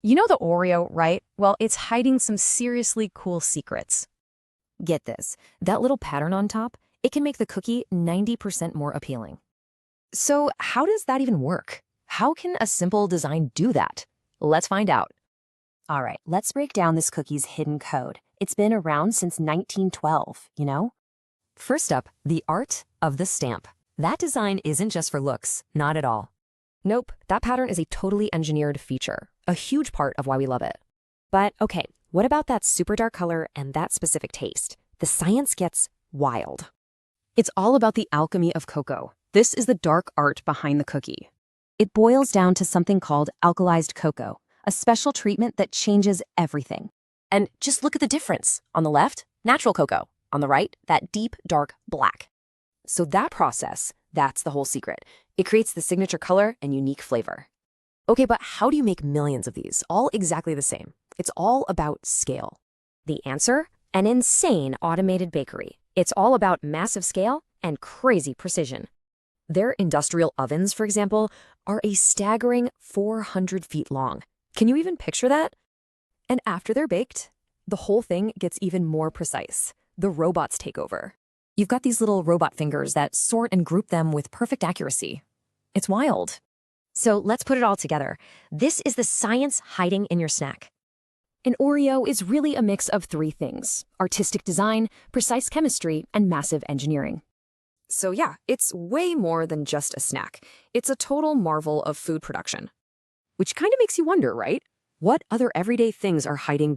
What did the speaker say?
You know the Oreo, right? Well, it's hiding some seriously cool secrets. Get this, that little pattern on top, it can make the cookie 90% more appealing. So how does that even work? How can a simple design do that? Let's find out. All right, let's break down this cookie's hidden code. It's been around since 1912, you know? First up, the art of the stamp. That design isn't just for looks, not at all. Nope, that pattern is a totally engineered feature, a huge part of why we love it. But okay, what about that super dark color and that specific taste? The science gets wild. It's all about the alchemy of cocoa. This is the dark art behind the cookie. It boils down to something called alkalized cocoa, a special treatment that changes everything. And just look at the difference. On the left, natural cocoa. On the right, that deep, dark black. So that process, that's the whole secret. It creates the signature color and unique flavor. Okay, but how do you make millions of these, all exactly the same? It's all about scale. The answer? An insane automated bakery. It's all about massive scale and crazy precision. Their industrial ovens, for example, are a staggering 400 feet long. Can you even picture that? And after they're baked, the whole thing gets even more precise. The robots take over. You've got these little robot fingers that sort and group them with perfect accuracy. It's wild. So let's put it all together. This is the science hiding in your snack. An Oreo is really a mix of three things: artistic design, precise chemistry, and massive engineering. So yeah, it's way more than just a snack. It's a total marvel of food production. Which kind of makes you wonder, right? What other everyday things are hiding